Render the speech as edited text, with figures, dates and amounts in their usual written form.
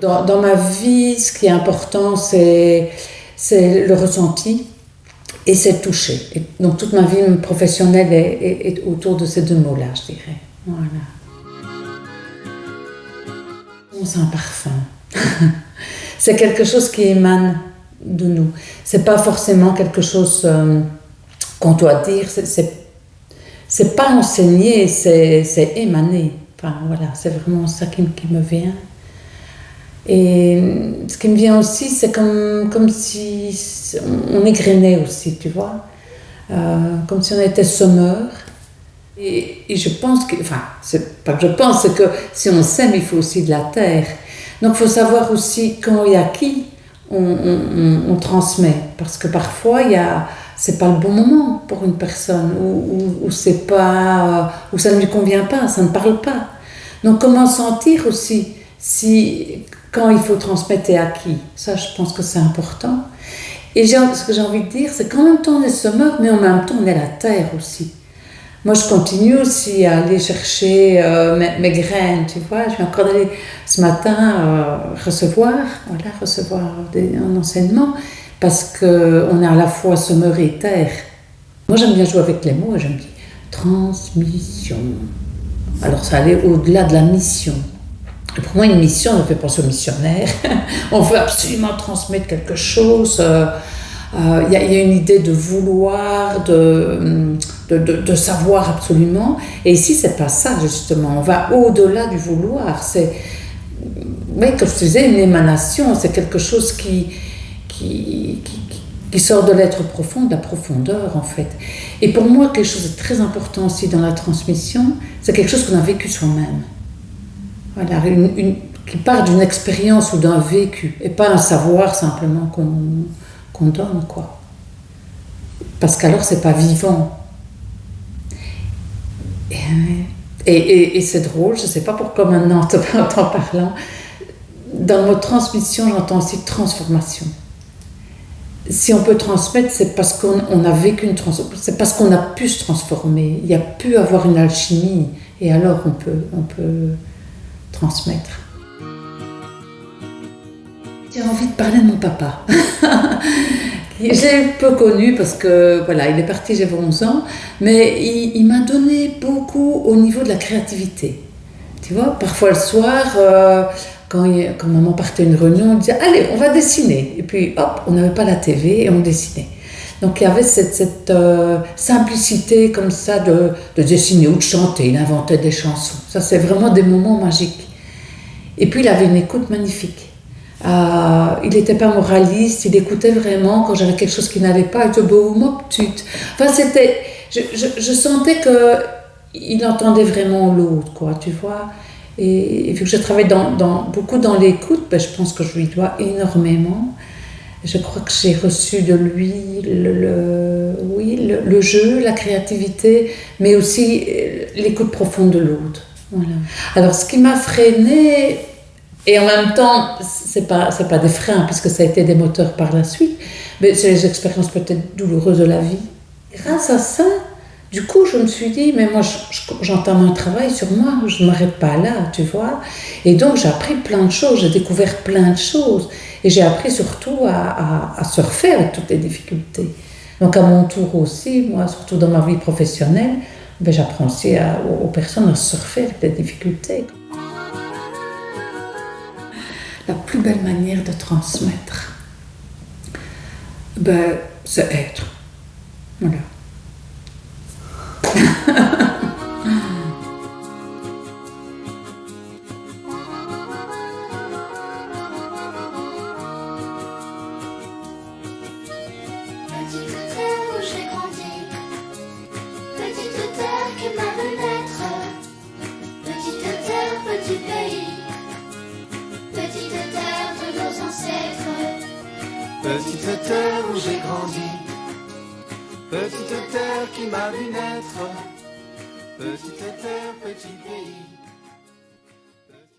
Dans ma vie, ce qui est important, c'est le ressenti et c'est le toucher. Et donc toute ma vie professionnelle est autour de ces deux mots-là, je dirais. Voilà. C'est un parfum. C'est quelque chose qui émane de nous. C'est pas forcément quelque chose qu'on doit dire. C'est pas enseigné, c'est émané. Enfin voilà, c'est vraiment ça qui me vient. Et ce qui me vient aussi, c'est comme si on égrenait aussi, tu vois, comme si on était semeur. Et je pense que, enfin, c'est pas que je pense, c'est que si on sème, il faut aussi de la terre. Donc il faut savoir aussi quand et à qui on transmet, parce que parfois c'est pas le bon moment pour une personne, ou c'est pas, ou ça ne lui convient pas, ça ne parle pas. Donc comment sentir aussi quand il faut transmettre et à qui. Ça, je pense que c'est important. Et ce que j'ai envie de dire, c'est qu'en même temps on est semeur, mais en même temps on est la terre aussi. Moi, je continue aussi à aller chercher mes graines, tu vois. Je vais encore aller ce matin recevoir un enseignement, parce qu'on est à la fois semeur et terre. Moi, j'aime bien jouer avec les mots, et je me dis transmission. Alors, ça allait au-delà de la mission. Et pour moi, une mission, on fait penser aux missionnaires. On veut absolument transmettre quelque chose. Il y a une idée de vouloir, de savoir absolument. Et ici, c'est pas ça, justement. On va au-delà du vouloir. C'est, oui, comme je disais, une émanation. C'est quelque chose qui sort de l'être profond, de la profondeur, en fait. Et pour moi, quelque chose de très important aussi dans la transmission, c'est quelque chose qu'on a vécu soi-même. Voilà, qui part d'une expérience ou d'un vécu, et pas un savoir simplement qu'on donne, quoi. Parce qu'alors, c'est pas vivant. Et c'est drôle, je sais pas pourquoi maintenant, en t'en parlant, dans le mot transmission, j'entends aussi transformation. Si on peut transmettre, c'est parce qu'on a vécu une transformation, c'est parce qu'on a pu se transformer. Il y a pu avoir une alchimie, et alors on peut transmettre. J'ai envie de parler de mon papa. J'ai peu connu parce que voilà, il est parti, j'avais 11 ans, mais il m'a donné beaucoup au niveau de la créativité. Tu vois, parfois le soir, quand maman partait à une réunion, on disait allez, on va dessiner. Et puis hop, on n'avait pas la TV et on dessinait. Donc il y avait cette simplicité comme ça de dessiner ou de chanter. Il inventait des chansons. Ça, c'est vraiment des moments magiques. Et puis il avait une écoute magnifique. Il n'était pas moraliste, il écoutait vraiment quand j'avais quelque chose qui n'allait pas. Il était beau, enfin, c'était, je sentais qu'il entendait vraiment l'autre, quoi, tu vois. Et vu que je travaille beaucoup dans l'écoute, ben, je pense que je lui dois énormément. Je crois que j'ai reçu de lui le jeu, la créativité, mais aussi l'écoute profonde de l'autre. Voilà. Alors, ce qui m'a freinée, et en même temps, c'est pas des freins, puisque ça a été des moteurs par la suite, mais c'est les expériences peut-être douloureuses de la vie. Grâce à ça, du coup, je me suis dit, mais moi, j'entame un travail sur moi, je ne m'arrête pas là, tu vois. Et donc, j'ai appris plein de choses, j'ai découvert plein de choses. Et j'ai appris surtout à surfer avec toutes les difficultés. Donc, à mon tour aussi, moi, surtout dans ma vie professionnelle, ben, j'apprends aussi aux personnes à surfer avec les difficultés. La plus belle manière de transmettre, ben, c'est être. Voilà. Petite terre où j'ai grandi, petite terre qui m'a vu naître, petite terre, petit pays.